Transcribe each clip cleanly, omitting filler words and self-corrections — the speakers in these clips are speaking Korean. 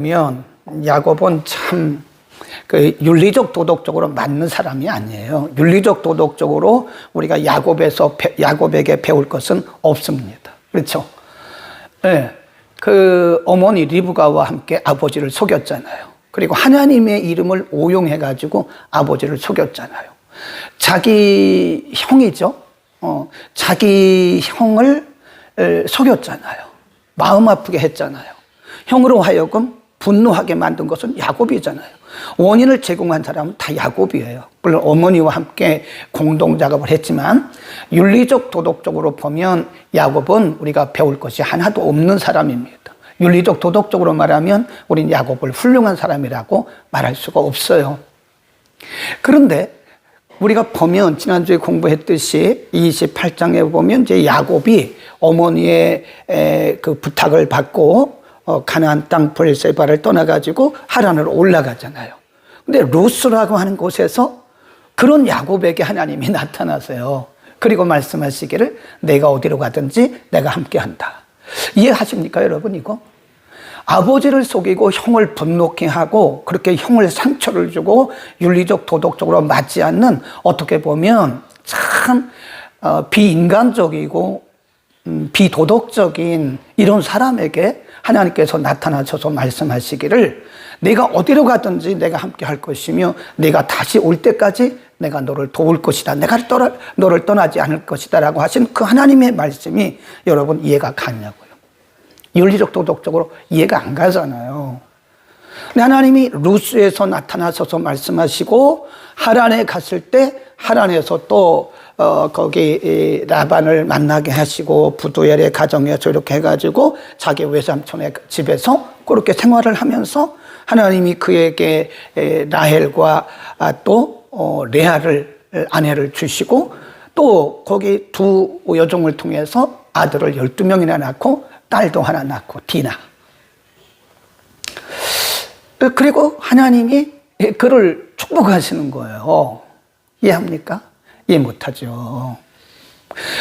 보면 야곱은 참 그 윤리적 도덕적으로 맞는 사람이 아니에요. 윤리적 도덕적으로 우리가 야곱에게 배울 것은 없습니다. 그렇죠? 네. 그 어머니 리브가와 함께 아버지를 속였잖아요. 그리고 하나님의 이름을 오용해가지고 아버지를 속였잖아요. 자기 형이죠. 자기 형을 속였잖아요. 마음 아프게 했잖아요. 형으로 하여금 분노하게 만든 것은 야곱이잖아요. 원인을 제공한 사람은 다 야곱이에요. 물론 어머니와 함께 공동 작업을 했지만 윤리적 도덕적으로 보면 야곱은 우리가 배울 것이 하나도 없는 사람입니다. 윤리적 도덕적으로 말하면 우리는 야곱을 훌륭한 사람이라고 말할 수가 없어요. 그런데 우리가 보면 지난주에 공부했듯이 28장에 보면 이제 야곱이 어머니의 그 부탁을 받고 가나안 땅 브엘세바를 떠나가지고 하란으로 올라가잖아요. 근데 루스라고 하는 곳에서 그런 야곱에게 하나님이 나타나세요. 그리고 말씀하시기를 내가 어디로 가든지 내가 함께한다. 이해하십니까 여러분 이거? 아버지를 속이고 형을 분노케 하고 그렇게 형을 상처를 주고 윤리적 도덕적으로 맞지 않는 어떻게 보면 참 비인간적이고 비도덕적인 이런 사람에게 하나님께서 나타나셔서 말씀하시기를 내가 어디로 가든지 내가 함께 할 것이며 내가 다시 올 때까지 내가 너를 도울 것이다. 내가 너를 떠나지 않을 것이다 라고 하신 그 하나님의 말씀이 여러분 이해가 가냐고요. 윤리적 도덕적으로 이해가 안 가잖아요. 근데 하나님이 루스에서 나타나셔서 말씀하시고 하란에 갔을 때 하란에서 또 거기 라반을 만나게 하시고 부두엘의 가정에서 이렇게 해가지고 자기 외삼촌의 집에서 그렇게 생활을 하면서 하나님이 그에게 라헬과 또 레아를 아내를 주시고 또 거기 두 여종을 통해서 아들을 12명이나 낳고 딸도 하나 낳고 디나. 그리고 하나님이 그를 축복하시는 거예요. 이해합니까? 이해 못하죠.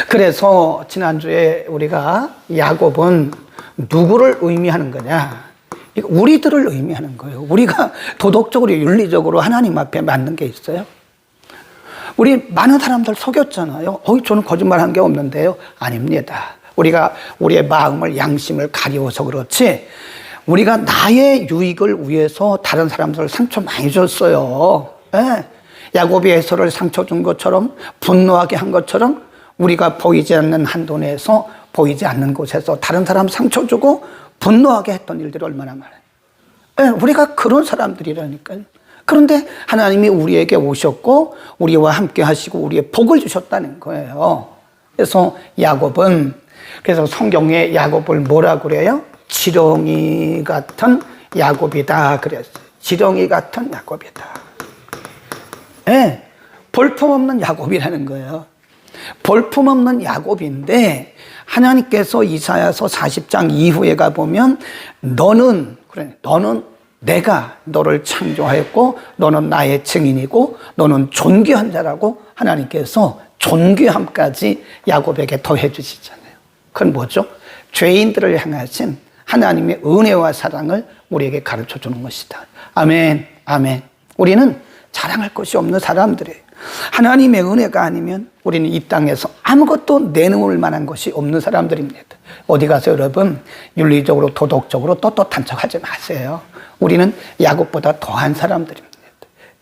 그래서 지난주에 우리가 야곱은 누구를 의미하는 거냐? 우리들을 의미하는 거예요. 우리가 도덕적으로 윤리적으로 하나님 앞에 맞는 게 있어요. 우리 많은 사람들 속였잖아요. 저는 거짓말한 게 없는데요. 아닙니다. 우리가 우리의 마음을 양심을 가리워서 그렇지 우리가 나의 유익을 위해서 다른 사람들 상처 많이 줬어요. 네. 야곱이 에서를 상처 준 것처럼 분노하게 한 것처럼 우리가 보이지 않는 한도 내에서 보이지 않는 곳에서 다른 사람 상처 주고 분노하게 했던 일들이 얼마나 많아요. 네. 우리가 그런 사람들이라니까요. 그런데 하나님이 우리에게 오셨고 우리와 함께 하시고 우리의 복을 주셨다는 거예요. 그래서 야곱은 그래서 성경에 야곱을 뭐라 그래요? 지렁이 같은 야곱이다 그랬어요. 지렁이 같은 야곱이다. 네, 볼품없는 야곱이라는 거예요. 볼품없는 야곱인데 하나님께서 이사야서 40장 이후에 가보면 너는 내가 너를 창조하였고 너는 나의 증인이고 너는 존귀한 자라고 하나님께서 존귀함까지 야곱에게 더해 주시잖아요. 그건 뭐죠? 죄인들을 향하신 하나님의 은혜와 사랑을 우리에게 가르쳐 주는 것이다. 아멘, 아멘. 우리는 자랑할 것이 없는 사람들이에요. 하나님의 은혜가 아니면 우리는 이 땅에서 아무것도 내놓을 만한 것이 없는 사람들입니다. 어디 가서 여러분 윤리적으로 도덕적으로 떳떳한 척 하지 마세요. 우리는 야곱보다 더한 사람들입니다.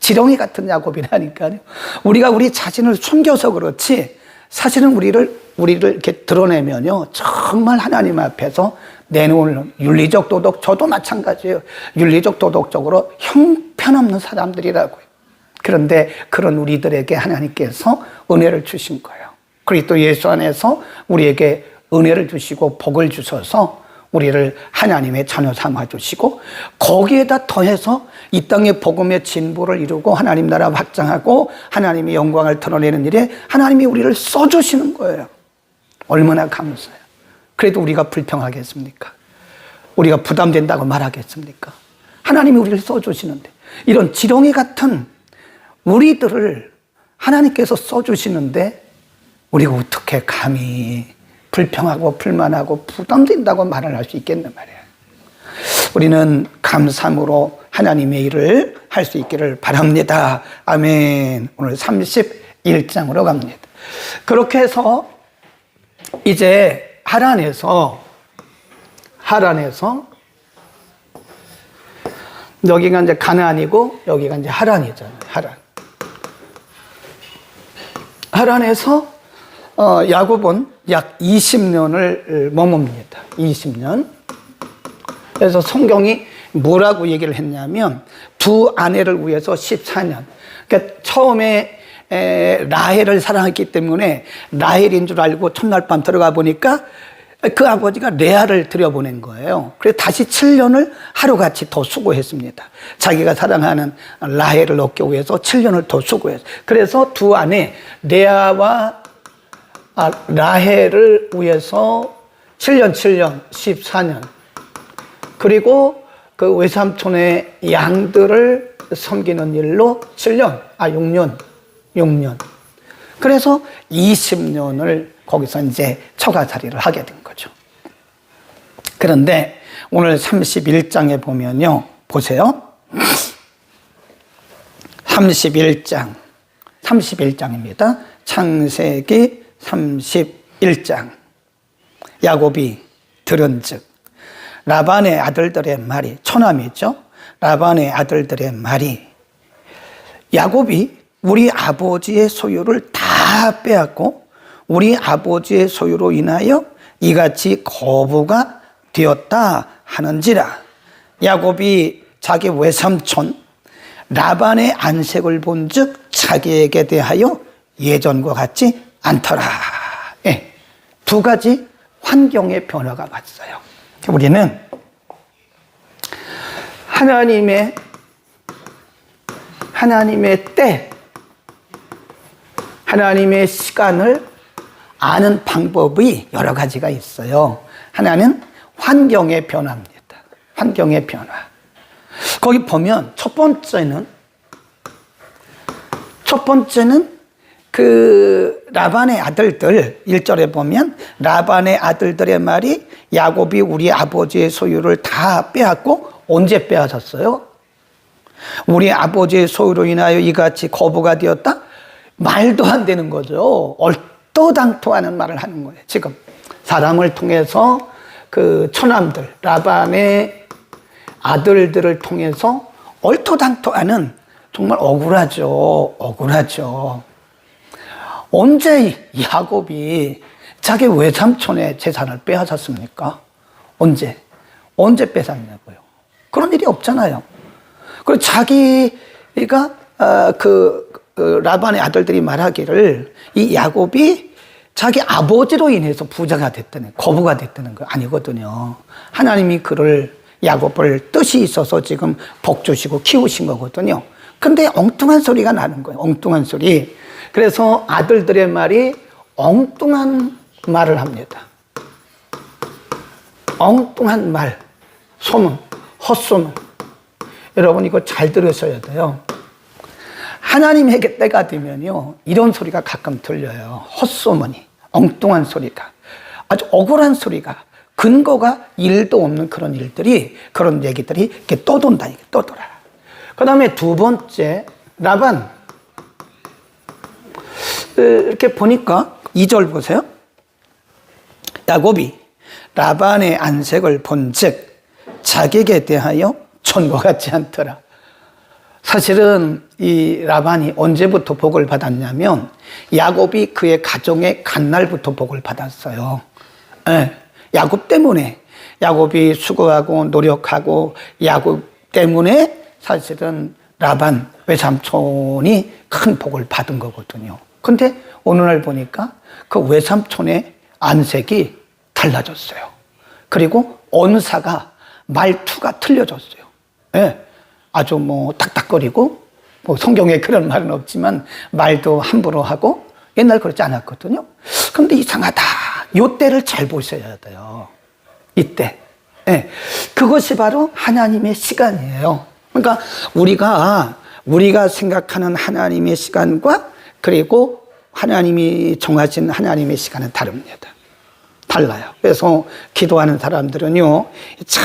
지렁이 같은 야곱이라니까요. 우리가 우리 자신을 숨겨서 그렇지 사실은 우리를 이렇게 드러내면요 정말 하나님 앞에서 내놓을 윤리적 도덕 저도 마찬가지예요. 윤리적 도덕적으로 형편없는 사람들이라고요. 그런데 그런 우리들에게 하나님께서 은혜를 주신 거예요. 그리스도 예수 안에서 우리에게 은혜를 주시고 복을 주셔서 우리를 하나님의 자녀 삼아주시고 거기에다 더해서 이 땅의 복음의 진보를 이루고 하나님 나라 확장하고 하나님의 영광을 드러내는 일에 하나님이 우리를 써주시는 거예요. 얼마나 감사해요. 그래도 우리가 불평하겠습니까? 우리가 부담된다고 말하겠습니까? 하나님이 우리를 써주시는데 이런 지렁이 같은 우리들을 하나님께서 써주시는데 우리가 어떻게 감히 불평하고 불만하고 부담된다고 말을 할 수 있겠단 말이에요. 우리는 감사함으로 하나님의 일을 할 수 있기를 바랍니다. 아멘. 오늘 31장으로 갑니다. 그렇게 해서 이제 하란에서 여기가 이제 가나안이고 여기가 이제 하란이잖아요. 하란에서 야곱은 약 20년을 머뭅니다. 20년. 그래서 성경이 뭐라고 얘기를 했냐면 두 아내를 위해서 14년. 그러니까 처음에 라헬을 사랑했기 때문에 라헬인 줄 알고 첫날 밤 들어가 보니까 그 아버지가 레아를 들여보낸 거예요. 그래서 다시 7년을 하루같이 더 수고했습니다. 자기가 사랑하는 라헬을 얻기 위해서 7년을 더 수고했어요. 그래서 두 아내 레아와 라헬을 위해서 7년 14년 그리고 그 외삼촌의 양들을 섬기는 일로 6년. 그래서 20년을 거기서 이제 처가살이를 하게 된 거죠. 그런데 오늘 31장에 보면요. 보세요. 31장입니다. 창세기 31장. 야곱이 들은즉 라반의 아들들의 말이 처남이죠. 라반의 아들들의 말이 야곱이 우리 아버지의 소유를 다 빼앗고 우리 아버지의 소유로 인하여 이같이 거부가 되었다 하는지라. 야곱이 자기 외삼촌 라반의 안색을 본즉 자기에게 대하여 예전과 같지 않더라. 예, 두 가지 환경의 변화가 왔어요. 우리는 하나님의 때, 하나님의 시간을 아는 방법이 여러 가지가 있어요. 하나는 환경의 변화입니다. 환경의 변화. 거기 보면 첫 번째는 그 라반의 아들들 1절에 보면 라반의 아들들의 말이 야곱이 우리 아버지의 소유를 다 빼앗고 언제 빼앗았어요? 우리 아버지의 소유로 인하여 이같이 거부가 되었다? 말도 안 되는 거죠. 얼토당토하는 말을 하는 거예요. 지금 사람을 통해서 그 처남들 라반의 아들들을 통해서 얼토당토하는 정말 억울하죠. 언제 야곱이 자기 외삼촌의 재산을 빼앗았습니까? 언제 뺏었냐고요. 그런 일이 없잖아요. 그리고 자기가 라반의 아들들이 말하기를 이 야곱이 자기 아버지로 인해서 부자가 됐다는, 거부가 됐다는 거 아니거든요. 하나님이 그를 야곱을 뜻이 있어서 지금 복 주시고 키우신 거거든요. 근데 엉뚱한 소리가 나는 거예요. 엉뚱한 소리. 그래서 아들들의 말이 엉뚱한 말을 합니다. 엉뚱한 말, 소문, 헛소문. 여러분 이거 잘 들으셔야 돼요. 하나님에게 때가 되면요 이런 소리가 가끔 들려요. 헛소문이, 엉뚱한 소리가, 아주 억울한 소리가, 근거가 1도 없는 그런 일들이, 그런 얘기들이 이렇게 떠돈다, 이게 떠돌아. 그 다음에 두 번째, 라반. 이렇게 보니까 2절 보세요. 야곱이 라반의 안색을 본즉 자기에게 대하여 전과 같지 않더라. 사실은 이 라반이 언제부터 복을 받았냐면 야곱이 그의 가정에 간 날부터 복을 받았어요. 네, 야곱 때문에, 야곱이 수고하고 노력하고 야곱 때문에 사실은 라반 외삼촌이 큰 복을 받은 거거든요. 근데 어느 날 보니까 그 외삼촌의 안색이 달라졌어요. 그리고 언사가, 말투가 틀려졌어요. 네, 아주 뭐 탁탁거리고, 뭐 성경에 그런 말은 없지만 말도 함부로 하고, 옛날 그렇지 않았거든요. 그런데 이상하다. 이때를 잘 보셔야 돼요. 이때. 네, 그것이 바로 하나님의 시간이에요. 그러니까 우리가 생각하는 하나님의 시간과 그리고 하나님이 정하신 하나님의 시간은 다릅니다. 달라요. 그래서 기도하는 사람들은요, 잘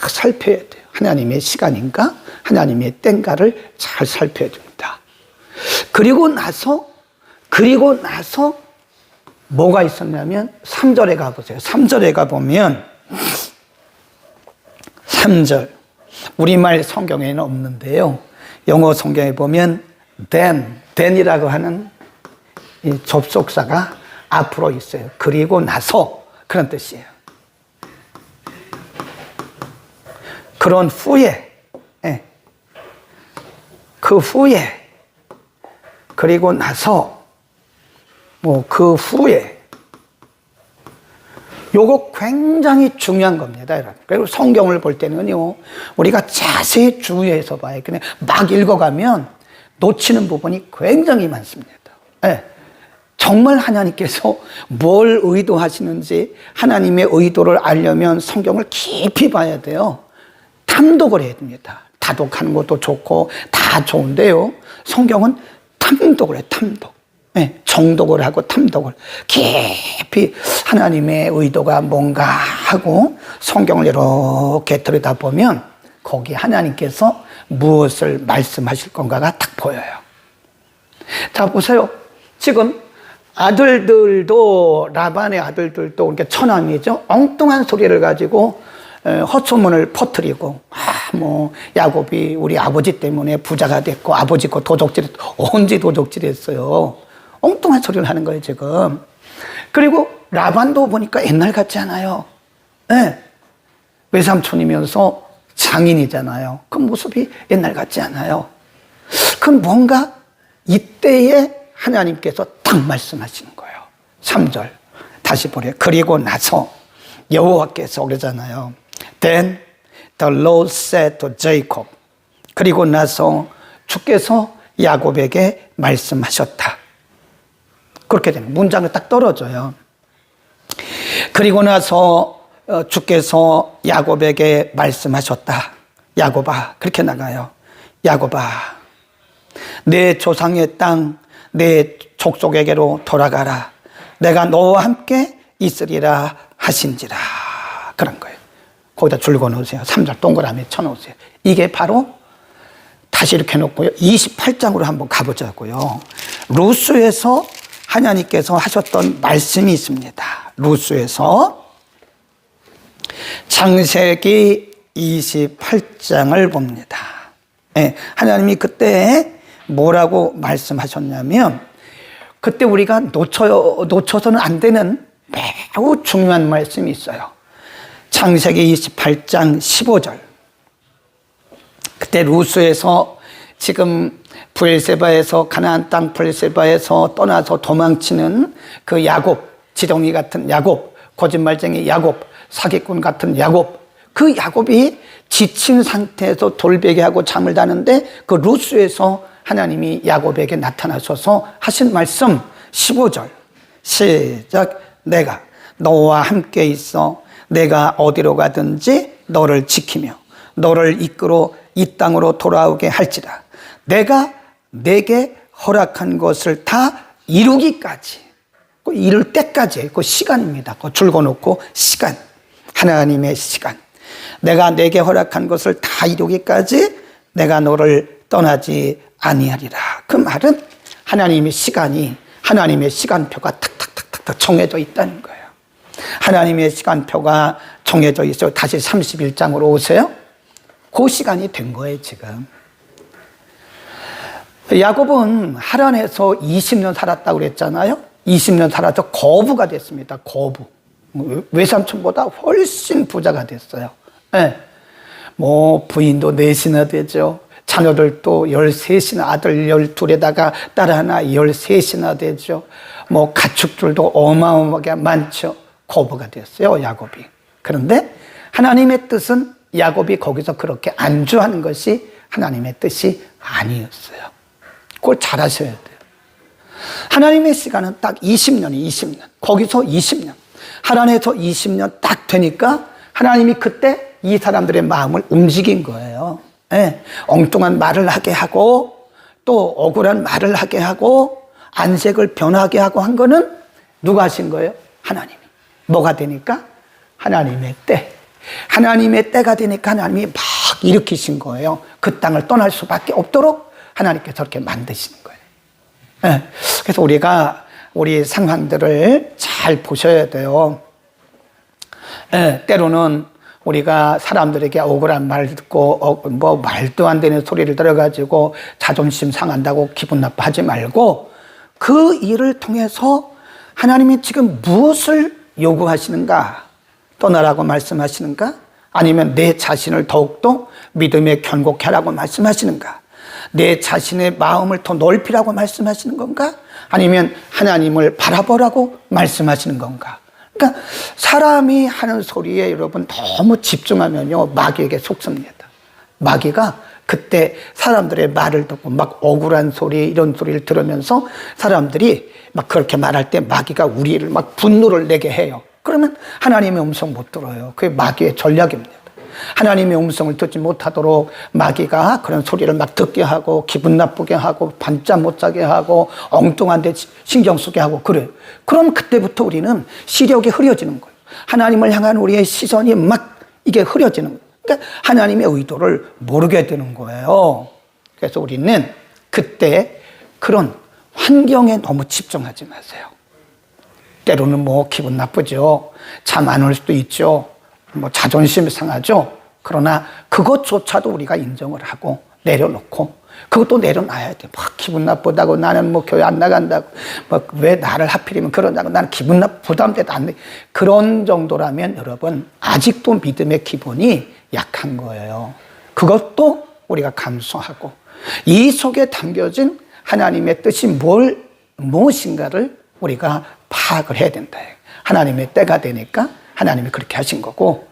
살펴야 돼요. 하나님의 시간인가? 하나님의 때인가를 잘 살펴야 됩니다. 그리고 나서 뭐가 있었냐면 3절에 가보세요. 3절에 가보면 3절 우리말 성경에는 없는데요. 영어 성경에 보면 then이라고 하는 이 접속사가 앞으로 있어요. 그리고 나서 그런 뜻이에요. 그런 후에, 그 후에, 그리고 나서, 그 후에, 요거 굉장히 중요한 겁니다, 여러분. 그리고 성경을 볼 때는요, 우리가 자세히 주의해서 봐요. 그냥 막 읽어가면 놓치는 부분이 굉장히 많습니다. 정말 하나님께서 뭘 의도하시는지 하나님의 의도를 알려면 성경을 깊이 봐야 돼요. 탐독을 해야 됩니다. 다독하는 것도 좋고 다 좋은데요. 성경은 탐독을 해요. 탐독. 정독을 하고 탐독을 깊이 하나님의 의도가 뭔가 하고 성경을 이렇게 들여다보면 거기 하나님께서 무엇을 말씀하실 건가가 딱 보여요. 자, 보세요. 지금 아들들도, 라반의 아들들도 이렇게 처남이죠. 엉뚱한 소리를 가지고 헛소문을 퍼뜨리고, 야곱이 우리 아버지 때문에 부자가 됐고, 아버지 거 도적질했고, 언제 도적질했어요? 엉뚱한 소리를 하는 거예요, 지금. 그리고 라반도 보니까 옛날 같지 않아요. 외삼촌이면서 장인이잖아요. 그 모습이 옛날 같지 않아요. 그럼 뭔가 이때에 하나님께서 딱 말씀하시는 거예요. 3절 다시 보래요. 그리고 나서 여호와께서 그러잖아요. Then the Lord said to Jacob. 그리고 나서 주께서 야곱에게 말씀하셨다. 그렇게 되는 문장을 딱 떨어져요. 그리고 나서 주께서 야곱에게 말씀하셨다. 야곱아, 그렇게 나가요. 야곱아, 내 조상의 땅, 내 족속에게로 돌아가라. 내가 너와 함께 있으리라 하신지라. 그런 거예요. 거기다 줄거 놓으세요. 3절 동그라미 쳐놓으세요. 이게 바로 다시 이렇게 놓고요. 28장으로 한번 가보자고요. 루스에서 하나님께서 하셨던 말씀이 있습니다. 루스에서 창세기 28장을 봅니다. 하나님이 그때 뭐라고 말씀하셨냐면, 그때 우리가 놓쳐서는 안 되는 매우 중요한 말씀이 있어요. 창세기 28장 15절. 그때 루스에서 지금 브엘세바에서, 가나안 땅 브엘세바에서 떠나서 도망치는 그 야곱, 지렁이 같은 야곱, 거짓말쟁이 야곱, 사기꾼 같은 야곱, 그 야곱이 지친 상태에서 돌베개하고 잠을 자는데 그 루스에서 하나님이 야곱에게 나타나셔서 하신 말씀 15절 시작. 내가 너와 함께 있어 내가 어디로 가든지 너를 지키며 너를 이끌어 이 땅으로 돌아오게 할지라. 내가 내게 허락한 것을 다 이루기까지, 이룰 때까지 그 시간입니다. 그 줄거놓고 시간, 하나님의 시간. 내가 내게 허락한 것을 다 이루기까지 내가 너를 떠나지 아니하리라. 그 말은 하나님의 시간이, 하나님의 시간표가 탁탁탁탁탁 정해져 있다는 거예요. 하나님의 시간표가 정해져 있어요. 다시 31장으로 오세요. 그 시간이 된 거예요, 지금. 야곱은 하란에서 20년 살았다고 그랬잖아요. 20년 살아서 거부가 됐습니다. 거부. 외삼촌보다 훨씬 부자가 됐어요. 부인도 4이나 되죠. 자녀들도 13이나, 아들 12에다가 딸 하나 13이나 되죠. 가축들도 어마어마하게 많죠. 거부가 됐어요, 야곱이. 그런데 하나님의 뜻은 야곱이 거기서 그렇게 안주하는 것이 하나님의 뜻이 아니었어요. 그걸 잘 아셔야 돼요. 하나님의 시간은 딱 20년이 20년. 거기서 20년. 하란에서 20년 딱 되니까 하나님이 그때 이 사람들의 마음을 움직인 거예요. 엉뚱한 말을 하게 하고 또 억울한 말을 하게 하고 안색을 변하게 하고 한 거는 누가 하신 거예요? 하나님이. 뭐가 되니까? 하나님의 때. 하나님의 때가 되니까 하나님이 막 일으키신 거예요. 그 땅을 떠날 수밖에 없도록 하나님께서 그렇게 만드신 거예요. 네. 그래서 우리가 우리 상황들을 잘 보셔야 돼요. 네. 때로는 우리가 사람들에게 억울한 말 듣고 뭐 말도 안 되는 소리를 들어가지고 자존심 상한다고 기분 나빠하지 말고 그 일을 통해서 하나님이 지금 무엇을 요구하시는가? 떠나라고 말씀하시는가? 아니면 내 자신을 더욱더 믿음에 견고케 하라고 말씀하시는가? 내 자신의 마음을 더 넓히라고 말씀하시는 건가? 아니면 하나님을 바라보라고 말씀하시는 건가? 그러니까 사람이 하는 소리에 여러분 너무 집중하면요 마귀에게 속습니다. 마귀가 그때 사람들의 말을 듣고 막 억울한 소리 이런 소리를 들으면서 사람들이 막 그렇게 말할 때 마귀가 우리를 막 분노를 내게 해요. 그러면 하나님의 음성 못 들어요. 그게 마귀의 전략입니다. 하나님의 음성을 듣지 못하도록 마귀가 그런 소리를 막 듣게 하고 기분 나쁘게 하고 밤잠 못 자게 하고 엉뚱한 데 신경 쓰게 하고 그래요. 그럼 그때부터 우리는 시력이 흐려지는 거예요. 하나님을 향한 우리의 시선이 막 이게 흐려지는 거예요. 그러니까 하나님의 의도를 모르게 되는 거예요. 그래서 우리는 그때 그런 환경에 너무 집중하지 마세요. 때로는 뭐 기분 나쁘죠. 잠 안 올 수도 있죠. 뭐 자존심이 상하죠. 그러나 그것조차도 우리가 인정을 하고 내려놓고 그것도 내려놔야 돼. 막 기분 나쁘다고 나는 뭐 교회 안 나간다고 뭐 왜 나를 하필이면 그런다고 나는 기분 부담돼도 안 돼. 그런 정도라면 여러분 아직도 믿음의 기본이 약한 거예요. 그것도 우리가 감수하고 이 속에 담겨진 하나님의 뜻이 무엇인가를 우리가 파악을 해야 된다. 하나님의 때가 되니까 하나님이 그렇게 하신 거고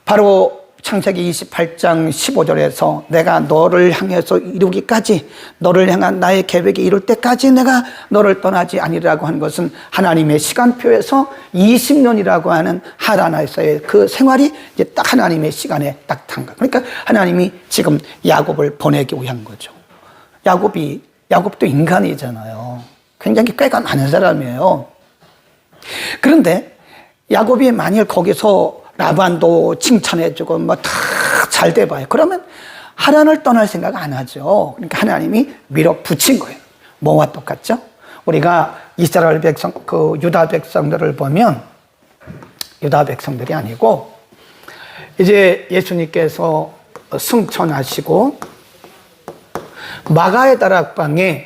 바로 창세기 28장 15절에서 내가 너를 향해서 이루기까지 너를 향한 나의 계획이 이룰 때까지 내가 너를 떠나지 아니라고 하는 것은 하나님의 시간표에서 20년이라고 하는 하라나에서의 그 생활이 이제 딱 하나님의 시간에 딱 탄 거예요. 그러니까 하나님이 지금 야곱을 보내기 위한 거죠. 야곱도 인간이잖아요. 굉장히 꾀가 많은 사람이에요. 그런데 야곱이 만일 거기서 라반도 칭찬해주고 뭐 다 잘 돼봐요. 그러면 하란을 떠날 생각 안 하죠. 그러니까 하나님이 밀어붙인 거예요. 뭐와 똑같죠? 우리가 이스라엘 백성, 그 유다 백성들을 보면 유다 백성들이 아니고 이제 예수님께서 승천하시고 마가의 다락방에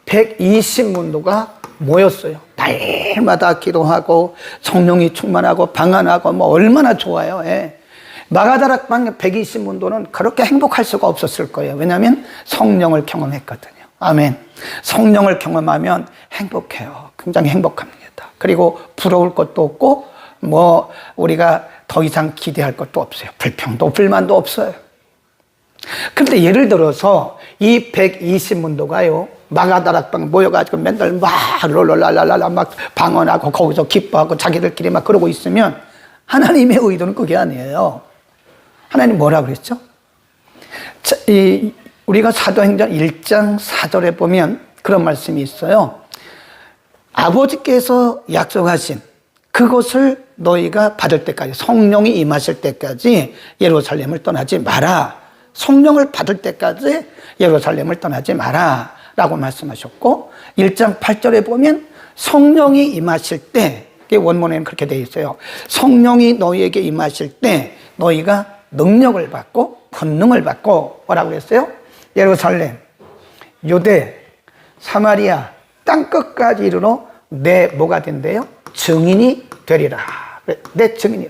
120문도가 모였어요. 날마다 기도하고 성령이 충만하고 방언하고 뭐 얼마나 좋아요. 예. 마가다락방 120문도는 그렇게 행복할 수가 없었을 거예요. 왜냐하면 성령을 경험했거든요. 아멘. 성령을 경험하면 행복해요. 굉장히 행복합니다. 그리고 부러울 것도 없고 뭐 우리가 더 이상 기대할 것도 없어요. 불평도 불만도 없어요. 그런데 예를 들어서 이 120문도가요 마가다락방 모여가지고 맨날 막 롤롤랄랄라 막 방언하고 거기서 기뻐하고 자기들끼리 막 그러고 있으면 하나님의 의도는 그게 아니에요. 하나님 뭐라 그랬죠? 우리가 사도행전 1장 4절에 보면 그런 말씀이 있어요. 아버지께서 약속하신 그것을 너희가 받을 때까지 성령이 임하실 때까지 예루살렘을 떠나지 마라. 성령을 받을 때까지 예루살렘을 떠나지 마라 라고 말씀하셨고 1장 8절에 보면 성령이 임하실 때 원문에는 그렇게 되어 있어요. 성령이 너희에게 임하실 때 너희가 능력을 받고 권능을 받고 뭐라고 했어요? 예루살렘, 유대, 사마리아 땅끝까지 이르러 내 뭐가 된대요? 증인이 되리라. 내 증인이.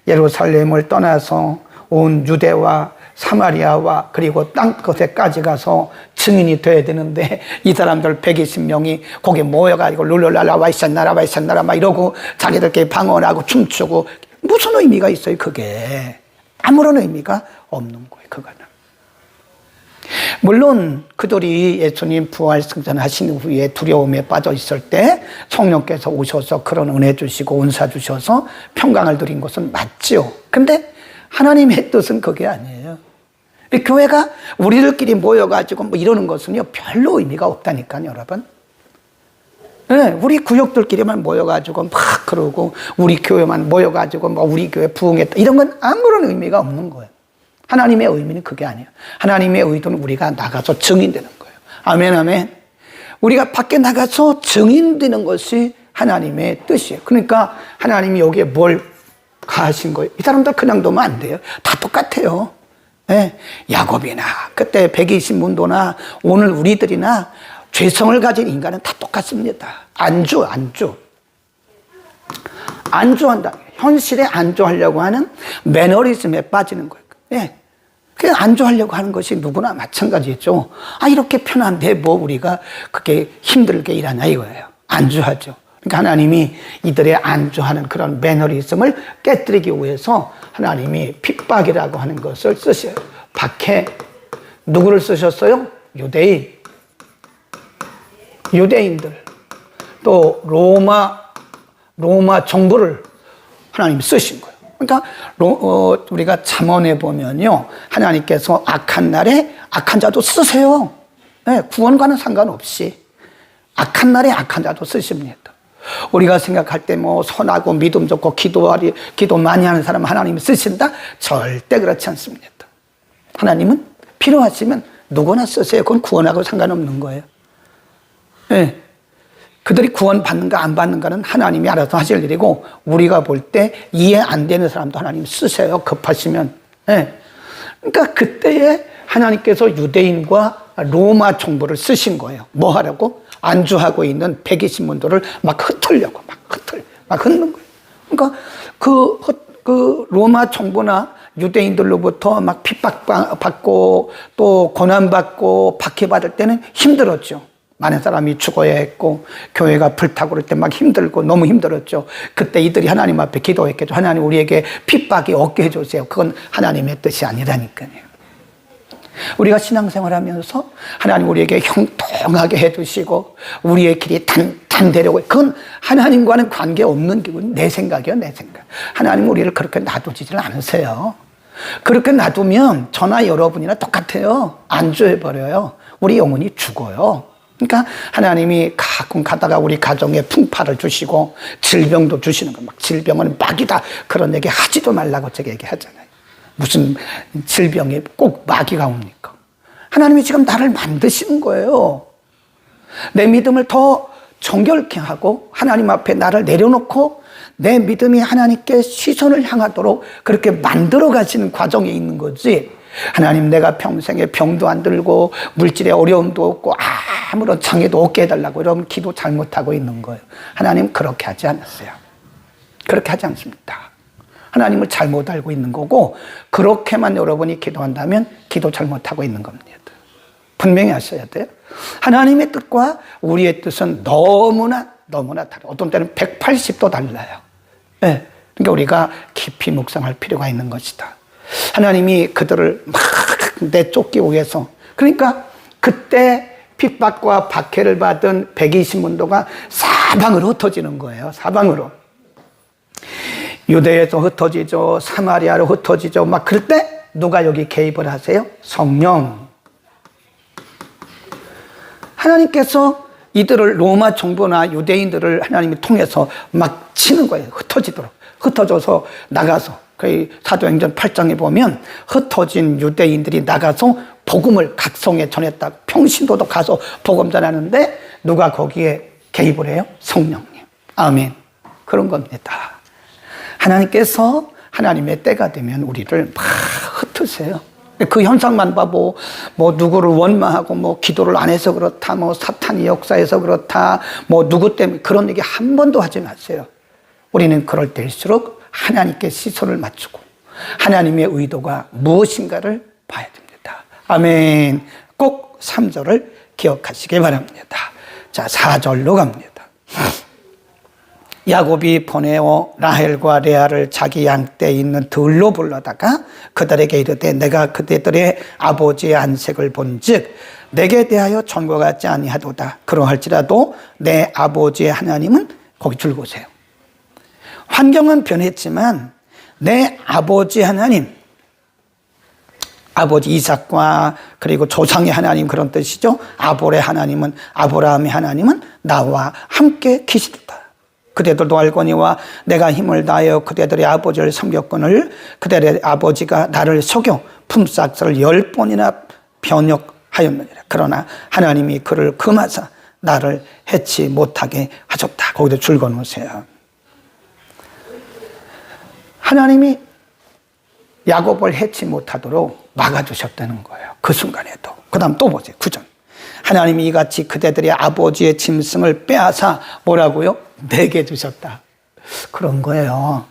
예루살렘을 떠나서 온 유대와 사마리아와 그리고 땅끝에까지 가서 증인이 돼야 되는데 이 사람들 120명이 거기 모여가지고 룰루랄라 와이산나라 와이산나라 막 이러고 자기들끼리 방언하고 춤추고 무슨 의미가 있어요 그게. 아무런 의미가 없는 거예요 그거는. 물론 그들이 예수님 부활 승천하신 후에 두려움에 빠져 있을 때 성령께서 오셔서 그런 은혜 주시고 은사 주셔서 평강을 드린 것은 맞죠. 근데 하나님의 뜻은 그게 아니에요. 교회가 우리들끼리 모여가지고 뭐 이러는 것은요 별로 의미가 없다니까요 여러분. 네, 우리 구역들끼리만 모여가지고 막 그러고 우리 교회만 모여가지고 뭐 우리 교회 부흥했다 이런 건 아무런 의미가 없는 거예요. 하나님의 의미는 그게 아니에요. 하나님의 의도는 우리가 나가서 증인되는 거예요. 아멘, 아멘. 우리가 밖에 나가서 증인되는 것이 하나님의 뜻이에요. 그러니까 하나님이 여기에 뭘 가하신 거예요? 이 사람들 그냥 두면 안 돼요. 다 똑같아요. 네, 야곱이나 그때 120문도나 오늘 우리들이나 죄성을 가진 인간은 다 똑같습니다. 안주한다. 현실에 안주하려고 하는 매너리즘에 빠지는 거예요. 네. 그 안주하려고 하는 것이 누구나 마찬가지죠. 이렇게 편한데 뭐 우리가 그렇게 힘들게 일하냐 이거예요. 안주하죠. 그러니까 하나님이 이들의 안주하는 그런 매너리즘을 깨뜨리기 위해서 하나님이 핍박이라고 하는 것을 쓰셔요. 박해. 누구를 쓰셨어요? 유대인들. 또 로마 정부를 하나님이 쓰신 거예요. 그러니까 우리가 잠언에 보면요, 하나님께서 악한 날에 악한 자도 쓰세요. 네, 구원과는 상관없이 악한 날에 악한 자도 쓰십니다. 우리가 생각할 때 뭐 선하고 믿음 좋고 기도 많이 하는 사람 하나님이 쓰신다? 절대 그렇지 않습니다. 하나님은 필요하시면 누구나 쓰세요. 그건 구원하고 상관없는 거예요. 네. 그들이 구원 받는가 안 받는가는 하나님이 알아서 하실 일이고, 우리가 볼 때 이해 안 되는 사람도 하나님 쓰세요. 급하시면. 네. 그러니까 그때에 하나님께서 유대인과 로마 정부를 쓰신 거예요. 뭐 하라고? 안주하고 있는 120문도를 막 흩으려고, 막 흩는 거예요. 그러니까 그 로마 정부나 유대인들로부터 막 핍박받고 또 고난받고 박해받을 때는 힘들었죠. 많은 사람이 죽어야 했고 교회가 불타고 그럴 때 막 힘들고 너무 힘들었죠. 그때 이들이 하나님 앞에 기도했겠죠. 하나님 우리에게 핍박이 없게 해주세요. 그건 하나님의 뜻이 아니라니까요. 우리가 신앙생활 하면서 하나님 우리에게 형통하게 해주시고 우리의 길이 단단되려고, 그건 하나님과는 관계없는 기분. 내 생각이요, 내 생각. 하나님 우리를 그렇게 놔두지를 않으세요. 그렇게 놔두면 저나 여러분이나 똑같아요. 안주해버려요. 우리 영혼이 죽어요. 그러니까 하나님이 가끔 가다가 우리 가정에 풍파를 주시고 질병도 주시는 거, 막 질병은 마귀다 그런 얘기 하지도 말라고 제가 얘기하잖아요. 무슨 질병이 꼭 마귀가 옵니까? 하나님이 지금 나를 만드시는 거예요. 내 믿음을 더 정결케 하고 하나님 앞에 나를 내려놓고 내 믿음이 하나님께 시선을 향하도록 그렇게 만들어 가시는 과정에 있는 거지. 하나님 내가 평생에 병도 안 들고 물질에 어려움도 없고 아무런 장애도 없게 해달라고 이러면 기도 잘못하고 있는 거예요. 하나님 그렇게 하지 않았어요. 그렇게 하지 않습니다. 하나님을 잘못 알고 있는 거고, 그렇게만 여러분이 기도한다면 기도 잘못하고 있는 겁니다. 분명히 하셔야 돼요. 하나님의 뜻과 우리의 뜻은 너무나 다르고 어떤 때는 180도 달라요. 네. 그러니까 우리가 깊이 묵상할 필요가 있는 것이다. 하나님이 그들을 막 내쫓기 위해서, 그러니까 그때 핍박과 박해를 받은 120문도가 사방으로 흩어지는 거예요. 사방으로. 유대에서 흩어지죠. 사마리아로 흩어지죠. 막 그럴 때 누가 여기 개입을 하세요? 성령. 하나님께서 이들을 로마 정부나 유대인들을 하나님이 통해서 막 치는 거예요. 흩어지도록. 흩어져서 나가서. 거의 사도행전 8장에 보면 흩어진 유대인들이 나가서 복음을 각성에 전했다. 평신도도 가서 복음 전하는데 누가 거기에 개입을 해요? 성령님. 아멘. 그런 겁니다. 하나님께서 하나님의 때가 되면 우리를 막 흩으세요. 그 현상만 봐, 뭐 누구를 원망하고, 뭐 기도를 안 해서 그렇다, 뭐 사탄이 역사해서 그렇다, 뭐 누구 때문에, 그런 얘기 한 번도 하지 마세요. 우리는 그럴 때일수록 하나님께 시선을 맞추고 하나님의 의도가 무엇인가를 봐야 됩니다. 아멘. 꼭 3절을 기억하시기 바랍니다. 자, 4절로 갑니다. 야곱이 보내어 라헬과 레아를 자기 양떼에 있는 들로 불러다가 그들에게 이르되 내가 그들의 아버지의 안색을 본즉 내게 대하여 전과 같지 아니하도다. 그러할지라도 내 아버지의 하나님은, 거기 줄 보세요. 환경은 변했지만 내 아버지 하나님, 아버지 이삭과 그리고 조상의 하나님 그런 뜻이죠. 아볼의 하나님은 아브라함의 하나님은 나와 함께 계시다. 그대들도 알거니와 내가 힘을 다하여 그대들의 아버지를 섬겼거늘 그대들의 아버지가 나를 속여 품삯을 10번이나 변역하였느니라. 그러나 하나님이 그를 금하사 나를 해치 못하게 하셨다. 거기다 줄 그어놓으세요. 하나님이 야곱을 해치 못하도록 막아주셨다는 거예요. 그 순간에도. 그 다음 또 보세요. 9절. 하나님이 이같이 그대들의 아버지의 짐승을 빼앗아 뭐라고요? 내게 주셨다. 그런 거예요.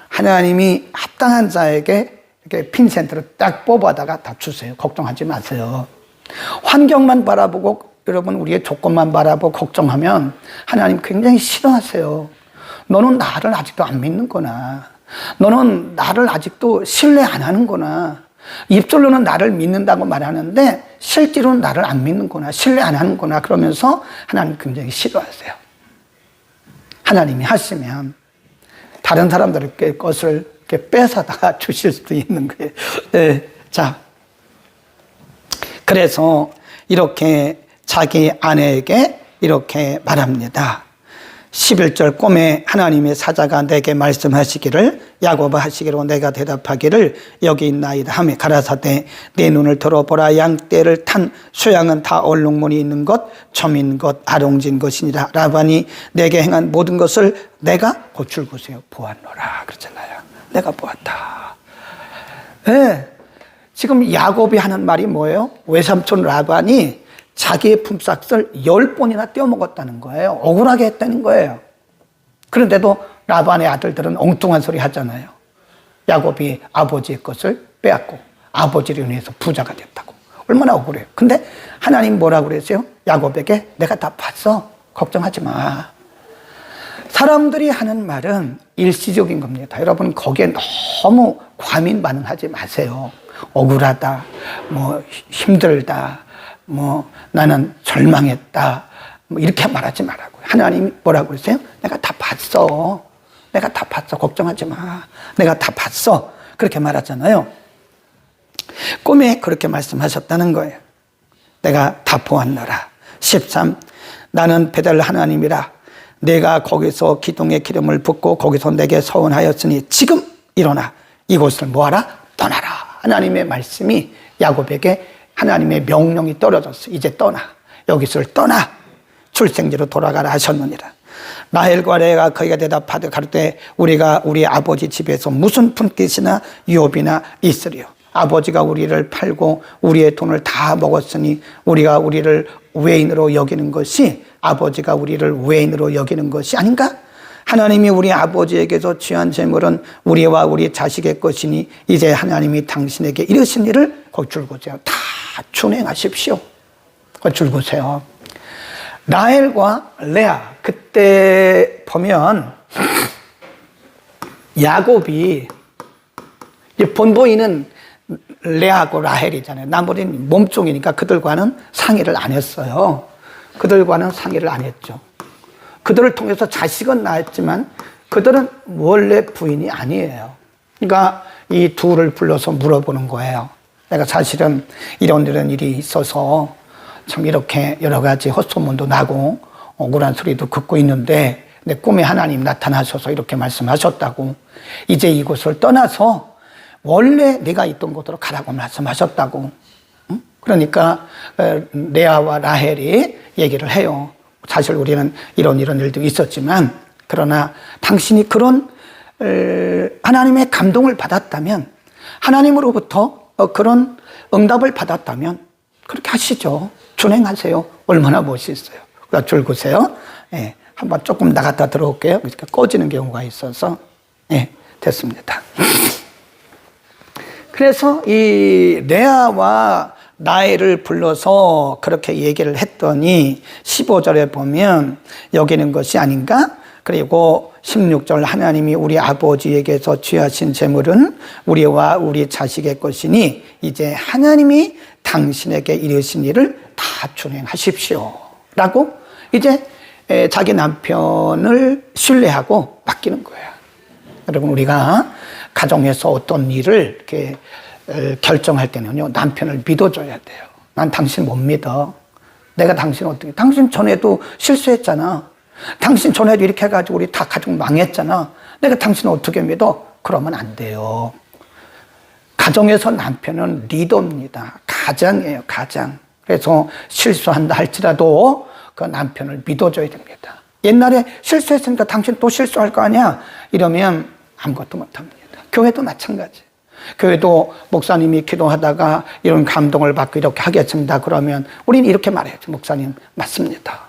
하나님이 합당한 자에게 이렇게 핀센트를 딱 뽑아다가 다 주세요. 걱정하지 마세요. 환경만 바라보고 여러분 우리의 조건만 바라보고 걱정하면 하나님 굉장히 싫어하세요. 너는 나를 아직도 안 믿는구나. 너는 나를 아직도 신뢰 안 하는구나. 입술로는 나를 믿는다고 말하는데 실제로는 나를 안 믿는구나. 신뢰 안 하는구나. 그러면서 하나님 굉장히 싫어하세요. 하나님이 하시면 다른 사람들의 것을 이렇게 뺏어다가 주실 수도 있는 거예요. 네. 자, 그래서 이렇게 자기 아내에게 이렇게 말합니다. 11절 꿈에 하나님의 사자가 내게 말씀하시기를 야곱아 하시기로 내가 대답하기를 여기 있나이다 하며 가라사대 내 눈을 들어보라. 양떼를 탄 수양은 다 얼룩무늬 있는 것 점인 것 아롱진 것이니라. 라반이 내게 행한 모든 것을 내가 고출고세요 보았노라 그러잖아요. 내가 보았다. 네. 지금 야곱이 하는 말이 뭐예요? 외삼촌 라반이 자기의 품삯을 10번이나 떼어먹었다는 거예요. 억울하게 했다는 거예요. 그런데도 라반의 아들들은 엉뚱한 소리 하잖아요. 야곱이 아버지의 것을 빼앗고 아버지를 인해서 부자가 됐다고. 얼마나 억울해요. 근데 하나님 뭐라고 그랬어요? 야곱에게 내가 다 봤어. 걱정하지 마. 사람들이 하는 말은 일시적인 겁니다. 여러분 거기에 너무 과민 반응하지 마세요. 억울하다, 힘들다, 나는 절망했다, 이렇게 말하지 말라고요. 하나님이 뭐라고 그랬어요? 내가 다 봤어. 내가 다 봤어. 걱정하지 마. 내가 다 봤어. 그렇게 말하잖아요. 꿈에 그렇게 말씀하셨다는 거예요. 내가 다 보았노라. 13. 나는 베델 하나님이라. 내가 거기서 기둥에 기름을 붓고 거기서 내게 서원하였으니 지금 일어나 이곳을 뭐하라? 떠나라. 하나님의 말씀이 야곱에게 하나님의 명령이 떨어졌어. 이제 떠나. 여기서 떠나. 출생지로 돌아가라 하셨느니라. 라헬과 레아가 그에게 대답하되 가로되 우리가 우리 아버지 집에서 무슨 품깃이나 유업이나 있으리요. 아버지가 우리를 팔고 우리의 돈을 다 먹었으니 우리가 우리를 외인으로 여기는 것이 아버지가 우리를 외인으로 여기는 것이 아닌가? 하나님이 우리 아버지에게서 취한 재물은 우리와 우리 자식의 것이니 이제 하나님이 당신에게 이르신 일을 줄고세요. 다 준행하십시오. 줄고세요. 라헬과 레아 그때 보면 야곱이 본보이는 레아하고 라헬이잖아요. 나머지는 몸종이니까 그들과는 상의를 안 했어요. 그들과는 상의를 안 했죠. 그들을 통해서 자식은 낳았지만 그들은 원래 부인이 아니에요. 그러니까 이 둘을 불러서 물어보는 거예요. 내가 사실은 이런 일이 있어서 참 이렇게 여러 가지 헛소문도 나고 억울한 소리도 듣고 있는데 내 꿈에 하나님 나타나셔서 이렇게 말씀하셨다고. 이제 이곳을 떠나서 원래 내가 있던 곳으로 가라고 말씀하셨다고. 그러니까 레아와 라헬이 얘기를 해요. 사실 우리는 이런 일도 있었지만 그러나 당신이 그런 하나님의 감동을 받았다면 하나님으로부터 그런 응답을 받았다면 그렇게 하시죠. 준행하세요. 얼마나 멋있어요. 그러니까 줄고세요. 예, 한번 조금 나갔다 들어올게요. 이렇게 꺼지는 경우가 있어서 예, 됐습니다. 그래서 이 레아와 라헬을 불러서 그렇게 얘기를 했더니 15절에 보면 여기는 것이 아닌가? 그리고 16절 하나님이 우리 아버지에게서 취하신 재물은 우리와 우리 자식의 것이니 이제 하나님이 당신에게 이르신 일을 다 준행하십시오. 라고 이제 자기 남편을 신뢰하고 맡기는 거예요. 여러분 우리가 가정에서 어떤 일을 이렇게 결정할 때는요, 남편을 믿어줘야 돼요. 난 당신 못 믿어. 내가 당신 어떻게, 당신 전에도 실수했잖아. 당신 전에도 이렇게 해가지고 우리 다 가족 망했잖아. 내가 당신 어떻게 믿어? 그러면 안 돼요. 가정에서 남편은 리더입니다. 가장이에요, 가장. 그래서 실수한다 할지라도 그 남편을 믿어줘야 됩니다. 옛날에 실수했으니까 당신 또 실수할 거 아니야? 이러면 아무것도 못합니다. 교회도 마찬가지. 교회도 목사님이 기도하다가 이런 감동을 받고 이렇게 하겠습니다. 그러면 우리는 이렇게 말해야죠. 목사님, 맞습니다.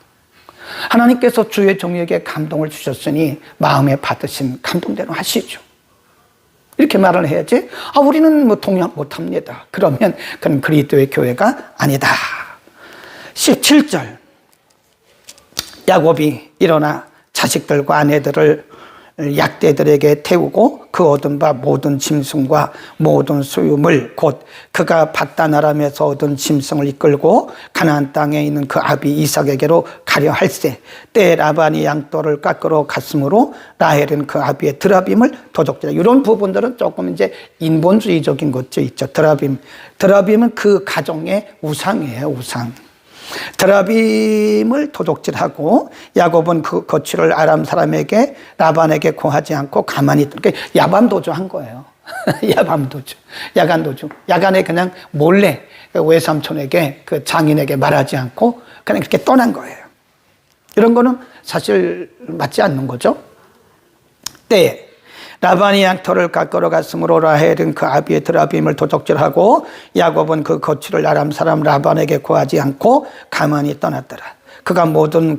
하나님께서 주의 종에게 감동을 주셨으니 마음에 받으신 감동대로 하시죠. 이렇게 말을 해야지. 우리는 뭐 동의하지 못합니다. 그러면 그건 그리스도의 교회가 아니다. 17절. 야곱이 일어나 자식들과 아내들을 약대들에게 태우고 그 얻은 바 모든 짐승과 모든 소유물 곧 그가 밧단 아람에서 얻은 짐승을 이끌고 가나안 땅에 있는 그 아비 이삭에게로 가려 할세 때 라반이 양떼를 깎으러 갔으므로 라헬은 그 아비의 드라빔을 도적지라. 이런 부분들은 조금 이제 인본주의적인 것도 있죠. 드라빔은 그 가정의 우상이에요, 우상. 드라빔을 도적질하고 야곱은 그 거취를 아람 사람에게 라반에게 고하지 않고 가만히 있던, 그러니까 야밤도주 한 거예요. 야밤도주, 야간도주. 야간에 그냥 몰래 외삼촌에게 그 장인에게 말하지 않고 그냥 그렇게 떠난 거예요. 이런 거는 사실 맞지 않는 거죠. 때에 라반이 양털을 깎으러 갔으므로 라헬은 그 아비의 드라빔을 도적질하고 야곱은 그 거취를 아람 사람 라반에게 구하지 않고 가만히 떠났더라. 그가 모든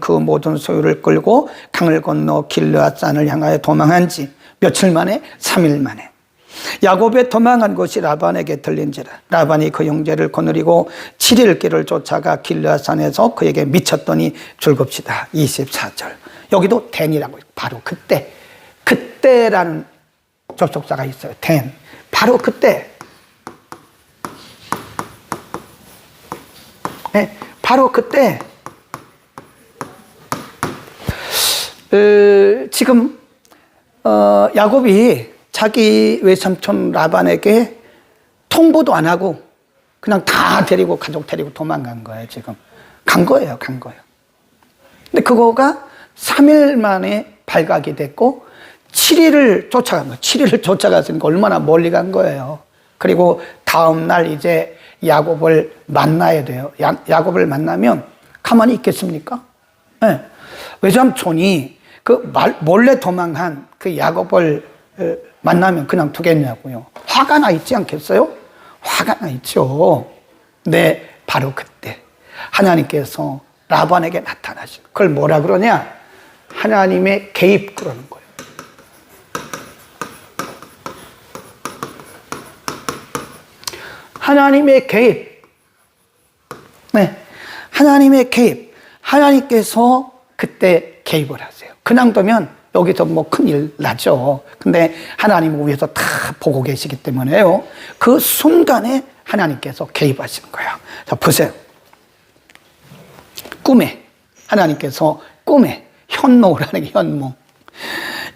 소유를 끌고 강을 건너 길르앗산을 향하여 도망한 지 며칠 만에 3일 만에 야곱의 도망한 것이 라반에게 들린지라. 라반이 그 형제를 거느리고 7일 길을 쫓아가 길르앗산에서 그에게 미쳤더니 즐겁시다. 24절. 여기도 댄이라고 바로 그때라는 접속사가 있어요. 댄. 바로 그때. 네, 바로 그때. 지금 야곱이 자기 외삼촌 라반에게 통보도 안 하고 그냥 다 데리고 가족 데리고 도망간 거예요. 지금 간 거예요. 근데 그거가 3일 만에 발각이 됐고 7일을 쫓아간 거예요. 7일을 쫓아갔으니까 얼마나 멀리 간 거예요. 그리고 다음 날 이제 야곱을 만나야 돼요. 야곱을 만나면 가만히 있겠습니까? 네. 외삼촌이 몰래 도망한 그 야곱을 만나면 그냥 두겠냐고요. 화가 나 있지 않겠어요? 화가 나 있죠. 네, 바로 그때 하나님께서 라반에게 나타나신, 그걸 뭐라 그러냐? 하나님의 개입 그러는 거예요. 하나님의 개입. 네. 하나님의 개입. 하나님께서 그때 개입을 하세요. 그냥 두면 여기서 뭐 큰일 나죠. 근데 하나님을 위해서 다 보고 계시기 때문에요. 그 순간에 하나님께서 개입하시는 거예요. 자, 보세요. 하나님께서 꿈에 현몽을 하는 게 현몽.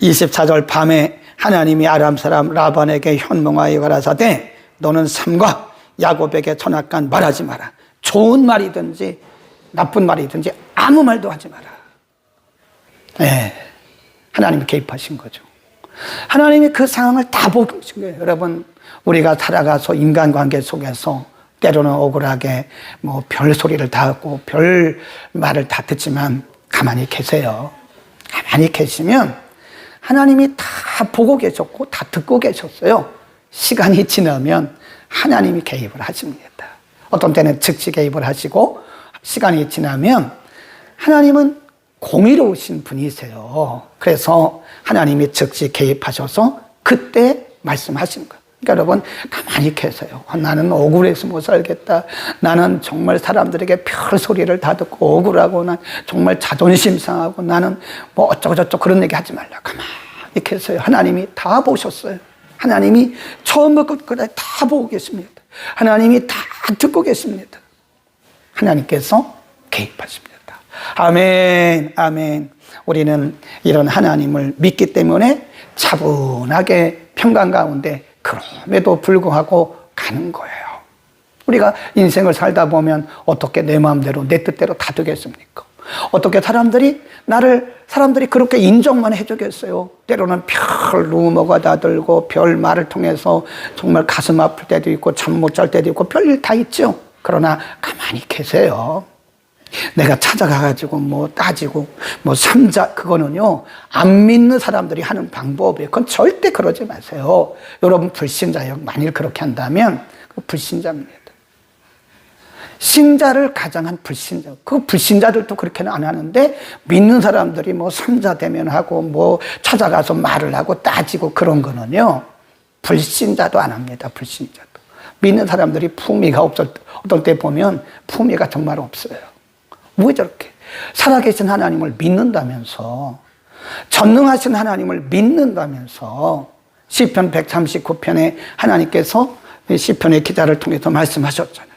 24절 밤에 하나님이 아람 사람 라반에게 현몽하여 가라사대 너는 삼가 야곱에게 선악간 말하지 마라. 좋은 말이든지 나쁜 말이든지 아무 말도 하지 마라. 네. 하나님이 개입하신 거죠. 하나님이 그 상황을 다 보고 계신 거예요. 여러분, 우리가 살아가서 인간관계 속에서 때로는 억울하게 뭐 별 소리를 다 하고 별 말을 다 듣지만 가만히 계세요. 가만히 계시면 하나님이 다 보고 계셨고 다 듣고 계셨어요. 시간이 지나면 하나님이 개입을 하십니다. 어떤 때는 즉시 개입을 하시고 시간이 지나면 하나님은 공의로우신 분이세요. 그래서 하나님이 즉시 개입하셔서 그때 말씀하시는 거예요. 그러니까 여러분 가만히 계세요. 나는 억울해서 못 살겠다. 나는 정말 사람들에게 별 소리를 다 듣고 억울하고 난 정말 자존심 상하고 나는 뭐 어쩌고저쩌고 그런 얘기 하지 말라. 가만히 계세요. 하나님이 다 보셨어요. 하나님이 처음부터 끝까지 다 보고 계십니다. 하나님이 다 듣고 계십니다. 하나님께서 개입하십니다. 아멘, 아멘. 우리는 이런 하나님을 믿기 때문에 차분하게 평강 가운데 그럼에도 불구하고 가는 거예요. 우리가 인생을 살다 보면 어떻게 내 마음대로 내 뜻대로 다 되겠습니까? 어떻게 사람들이 그렇게 인정만 해주겠어요? 때로는 별 루머가 다 들고 별 말을 통해서 정말 가슴 아플 때도 있고 잠 못 잘 때도 있고 별일 다 있죠. 그러나 가만히 계세요. 내가 찾아가가지고 뭐 따지고 뭐 삼자, 그거는요 안 믿는 사람들이 하는 방법이에요. 그건 절대 그러지 마세요. 여러분 불신자예요. 만일 그렇게 한다면 그 불신자입니다. 신자를 가장한 불신자. 그 불신자들도 그렇게는 안 하는데 믿는 사람들이 뭐 삼자 대면하고 뭐 찾아가서 말을 하고 따지고 그런 거는요 불신자도 안 합니다. 불신자도. 믿는 사람들이 품위가 어떨 때 보면 품위가 정말 없어요. 왜 저렇게 살아계신 하나님을 믿는다면서, 전능하신 하나님을 믿는다면서 시편 139편에 하나님께서 시편의 기자를 통해서 말씀하셨잖아요.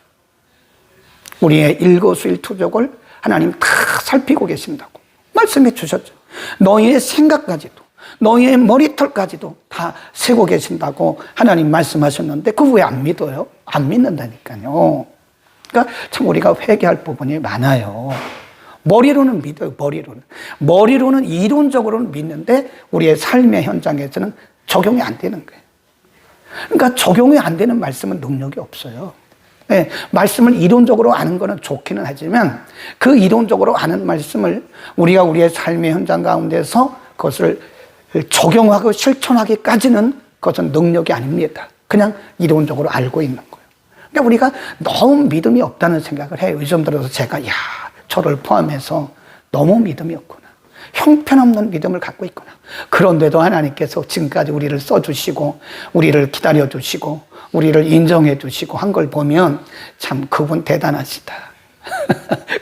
우리의 일거수일투족을 하나님 다 살피고 계신다고 말씀해 주셨죠. 너희의 생각까지도 너희의 머리털까지도 다 세고 계신다고 하나님 말씀하셨는데 그 왜 안 믿어요? 안 믿는다니까요. 그러니까 참 우리가 회개할 부분이 많아요. 머리로는 믿어요. 머리로는 이론적으로는 믿는데 우리의 삶의 현장에서는 적용이 안 되는 거예요. 그러니까 적용이 안 되는 말씀은 능력이 없어요. 네, 말씀을 이론적으로 아는 거는 좋기는 하지만 그 이론적으로 아는 말씀을 우리가 우리의 삶의 현장 가운데서 그것을 적용하고 실천하기까지는 그것은 능력이 아닙니다. 그냥 이론적으로 알고 있는 거예요. 그러니까 우리가 너무 믿음이 없다는 생각을 해요. 요즘 들어서 제가 저를 포함해서 너무 믿음이 없구나. 형편없는 믿음을 갖고 있구나. 그런데도 하나님께서 지금까지 우리를 써주시고 우리를 기다려주시고 우리를 인정해주시고 한 걸 보면 참 그분 대단하시다.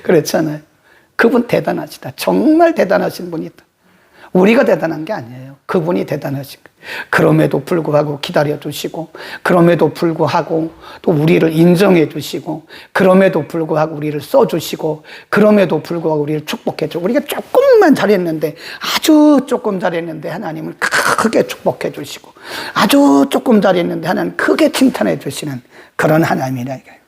그렇잖아요. 그분 대단하시다. 정말 대단하신 분이다. 우리가 대단한 게 아니에요. 그분이 대단하신 거예요. 그럼에도 불구하고 기다려주시고 그럼에도 불구하고 또 우리를 인정해주시고 그럼에도 불구하고 우리를 써주시고 그럼에도 불구하고 우리를 축복해주고 우리가 조금만 잘했는데 아주 조금 잘했는데 하나님은 크게 축복해주시고 아주 조금 잘했는데 하나님 크게 칭찬해주시는 그런 하나님이라 이거예요.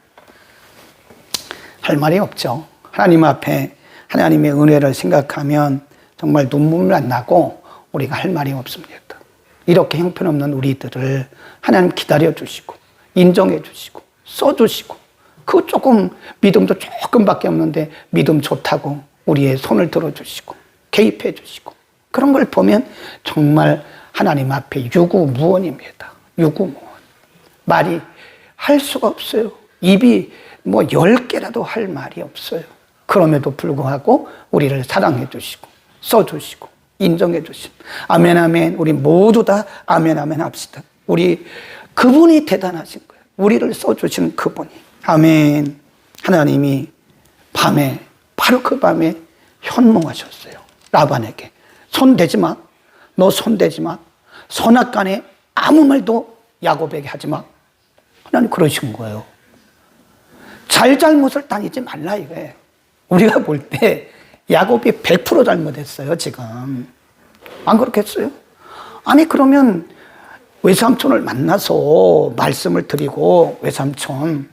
할 말이 없죠. 하나님 앞에 하나님의 은혜를 생각하면 정말 눈물 안 나고 우리가 할 말이 없습니다. 이렇게 형편없는 우리들을 하나님 기다려주시고 인정해주시고 써주시고 그 조금 믿음도 조금밖에 없는데 믿음 좋다고 우리의 손을 들어주시고 개입해주시고 그런 걸 보면 정말 하나님 앞에 유구무원입니다. 유구무원. 말이 할 수가 없어요. 입이 뭐 10개라도 할 말이 없어요. 그럼에도 불구하고 우리를 사랑해 주시고 써주시고 인정해 주시고 아멘 아멘. 우리 모두 다 아멘 아멘 합시다. 우리 그분이 대단하신 거예요. 우리를 써주신 그분이. 아멘. 하나님이 밤에 바로 그 밤에 현몽하셨어요. 라반에게 손 대지 마. 너 손 대지 마. 선악간에 아무 말도 야곱에게 하지 마. 하나님 그러신 거예요. 잘못을 다니지 말라 이거예요. 우리가 볼 때 야곱이 100% 잘못했어요, 지금. 안 그렇겠어요? 아니, 그러면 외삼촌을 만나서 말씀을 드리고, 외삼촌,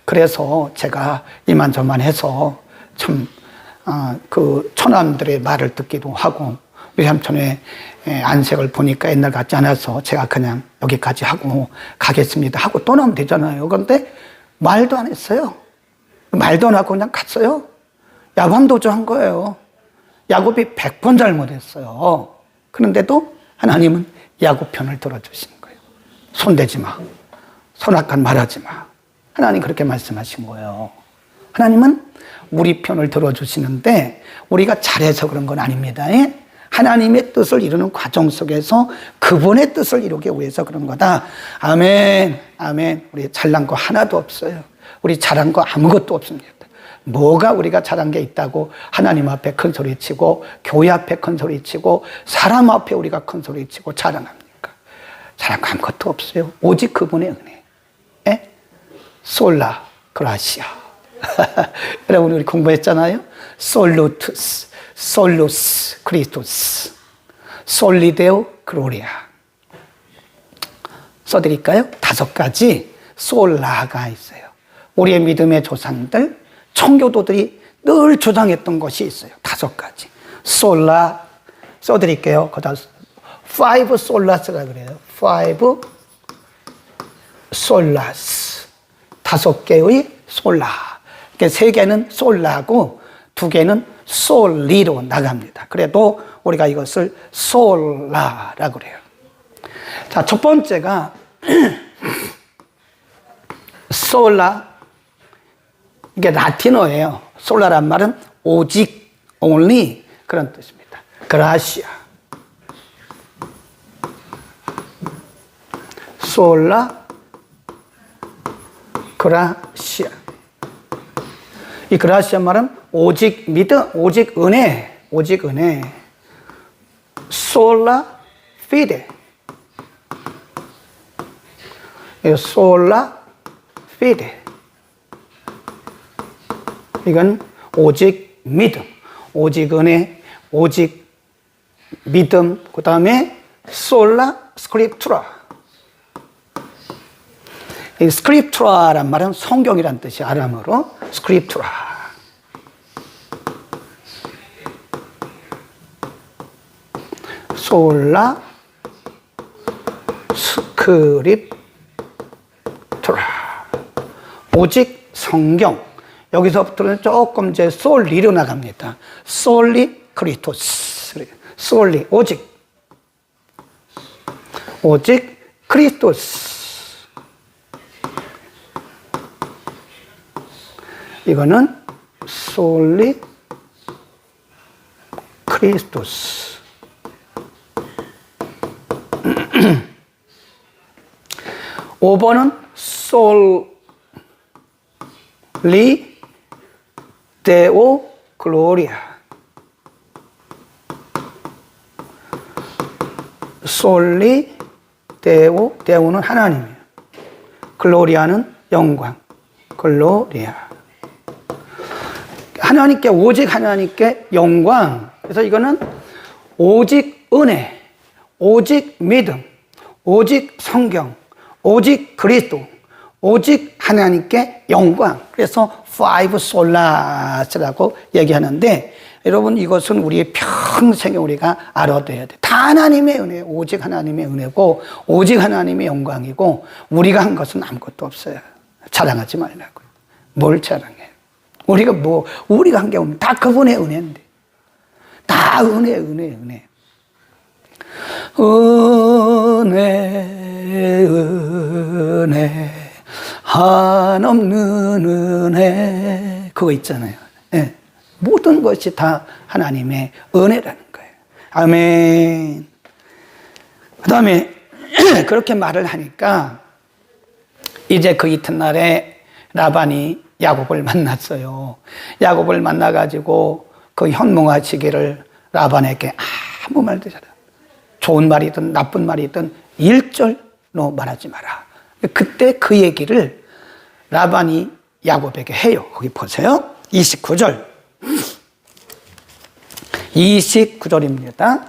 그래서 제가 이만저만 해서 참, 그 처남들의 말을 듣기도 하고, 외삼촌의 안색을 보니까 옛날 같지 않아서 제가 그냥 여기까지 하고 가겠습니다 하고 떠나면 되잖아요. 그런데 말도 안 했어요. 말도 안 하고 그냥 갔어요. 야밤도주한 거예요. 야곱이 100번 잘못했어요. 그런데도 하나님은 야곱 편을 들어주신 거예요. 손대지 마. 선악간 말하지 마. 하나님 그렇게 말씀하신 거예요. 하나님은 우리 편을 들어주시는데 우리가 잘해서 그런 건 아닙니다. 하나님의 뜻을 이루는 과정 속에서 그분의 뜻을 이루기 위해서 그런 거다. 아멘, 아멘. 우리 잘난 거 하나도 없어요. 우리 잘한 거 아무것도 없습니다. 뭐가 우리가 잘한 게 있다고 하나님 앞에 큰 소리 치고 교회 앞에 큰 소리 치고 사람 앞에 우리가 큰 소리 치고 자랑합니까? 잘한 거 아무것도 없어요. 오직 그분의 은혜. 에? 솔라 그라시아. 여러분 우리 공부했잖아요. 솔루투스, 솔루스, 크리스토스, 솔리데오, 글로리아. 써드릴까요? 5가지. 솔라가 있어요. 우리의 믿음의 조상들, 청교도들이 늘 주장했던 것이 있어요. 5가지. 솔라 써드릴게요. 거기다 5 솔라스라 그래요. 5 솔라스. 5개의 솔라. 그러니까 3개는 솔라고 2개는 솔리로 나갑니다. 그래도 우리가 이것을 솔라라고 그래요. 자, 첫 번째가 솔라. 이게 라틴어예요. 솔라란 말은 오직, only 그런 뜻입니다. 그라시아. 솔라 그라시아. 이 그라시아 말은 오직 믿음, 오직 은혜, 오직 은혜. 솔라 피데. 솔라 피데. 이건 오직 믿음, 오직 은혜, 오직 믿음. 그 다음에 솔라 스크립투라. 이 스크립투라란 말은 성경이란 뜻이 아람어로 스크립투라. 솔라 스크립투라. 오직 성경. 여기서부터는 조금 이제 솔리로 나갑니다. 솔리 크리스토스. 솔리 오직. 오직 크리스토스. 이거는 솔리 크리스토스. 5번은 솔리 데오 글로리아. 솔리 데오, 데오는 하나님이에요. 글로리아는 영광. 글로리아. 하나님께, 오직 하나님께 영광. 그래서 이거는 오직 은혜, 오직 믿음, 오직 성경, 오직 그리스도, 오직 하나님께 영광. 그래서 5 솔라스라고 얘기하는데, 여러분 이것은 우리의 평생에 우리가 알아둬야 돼. 다 하나님의 은혜, 오직 하나님의 은혜고, 오직 하나님의 영광이고, 우리가 한 것은 아무것도 없어요. 자랑하지 말라고요. 뭘 자랑해? 우리가 한 게 없는, 다 그분의 은혜인데. 다 은혜. 은혜, 한없는 은혜. 그거 있잖아요. 네. 모든 것이 다 하나님의 은혜라는 거예요. 아멘. 그 다음에 그렇게 말을 하니까 이제 그 이튿날에 라반이 야곱을 만났어요. 야곱을 만나가지고 그 현몽하시기를 라반에게 아무 말도 잘해. 좋은 말이든 나쁜 말이든 일절로 말하지 마라. 그때 그 얘기를 라반이 야곱에게 해요. 거기 보세요. 29절. 29절입니다.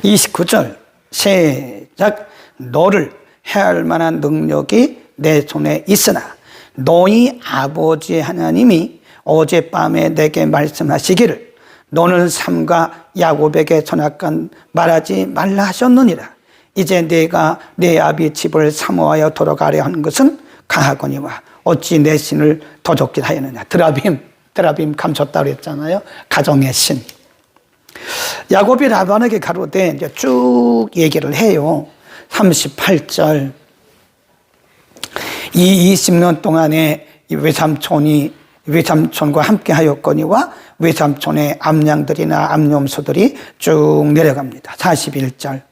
29절. 시작. 너를 해할 만한 능력이 내 손에 있으나 너희 아버지 하나님이 어젯밤에 내게 말씀하시기를 너는 삼가 야곱에게 선악간 말하지 말라 하셨느니라. 이제 내가 내 아비 집을 사모하여 돌아가려 하는 것은 가하거니와 어찌 내 신을 도적질 하였느냐. 드라빔 감췄다 그랬잖아요. 가정의 신. 야곱이 라반에게 가로되 이제 쭉 얘기를 해요. 38절. 이 20년 동안에 외삼촌과 함께 하였거니와 외삼촌의 암양들이나 암염소들이 쭉 내려갑니다. 41절.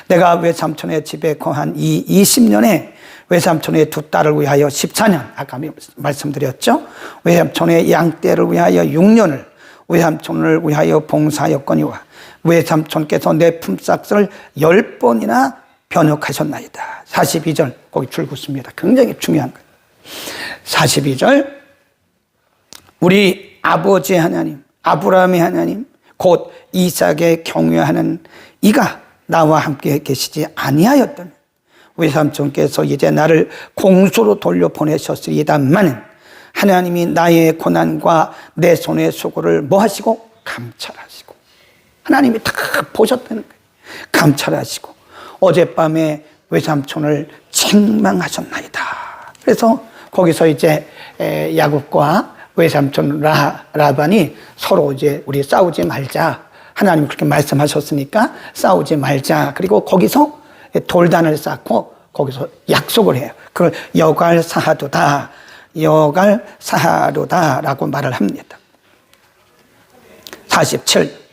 내가 외삼촌의 집에 거한 이 20년에 외삼촌의 두 딸을 위하여 14년, 아까 말씀드렸죠. 외삼촌의 양떼를 위하여 6년을 외삼촌을 위하여 봉사하였거니와 외삼촌께서 내 품삯을 10번이나 변역하셨나이다. 42절, 거기 줄 긋습니다. 굉장히 중요한 거예요. 42절, 우리 아버지 하나님, 아브라함의 하나님, 곧 이삭의 경외하는 이가 나와 함께 계시지 아니하였더니 외삼촌께서 이제 나를 공수로 돌려보내셨으리다마는 하나님이 나의 고난과 내 손의 수고를 뭐 하시고? 감찰하시고. 하나님이 다 보셨다는 거예요. 감찰하시고 어젯밤에 외삼촌을 책망하셨나이다. 그래서 거기서 이제 야곱과 외삼촌 라반이 서로 이제 우리 싸우지 말자. 하나님 그렇게 말씀하셨으니까 싸우지 말자. 그리고 거기서 돌단을 쌓고 거기서 약속을 해요. 그걸 여갈사하도다. 여갈사하도다라고 말을 합니다. 47.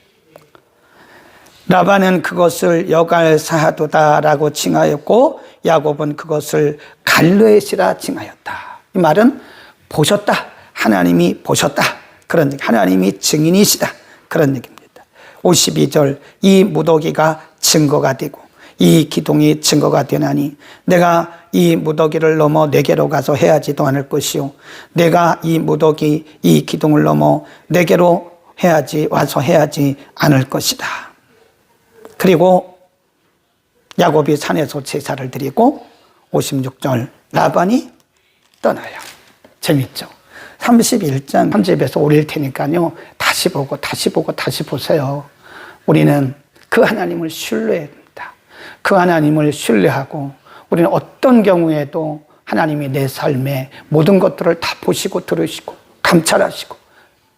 라반은 그것을 여갈사하도다라고 칭하였고 야곱은 그것을 갈르엣이라 칭하였다. 이 말은 보셨다. 하나님이 보셨다. 그런 얘기. 하나님이 증인이시다. 그런 얘기입니다. 52절. 이 무더기가 증거가 되고 이 기둥이 증거가 되나니 내가 이 무더기를 넘어 내게로 가서 해하지도 않을 것이요 내가 이 무더기 이 기둥을 넘어 내게로 와서 해하지 않을 것이다. 그리고 야곱이 산에서 제사를 드리고 56절 라반이 떠나요. 재밌죠? 31장 3집에서 올릴 테니까요. 다시 보고 다시 보고 다시 보세요. 우리는 그 하나님을 신뢰해야 됩니다. 그 하나님을 신뢰하고 우리는 어떤 경우에도 하나님이 내 삶의 모든 것들을 다 보시고 들으시고 감찰하시고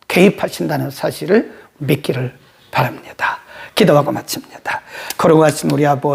개입하신다는 사실을 믿기를 바랍니다. 기도하고 마칩니다. 걸어가신 우리 아버지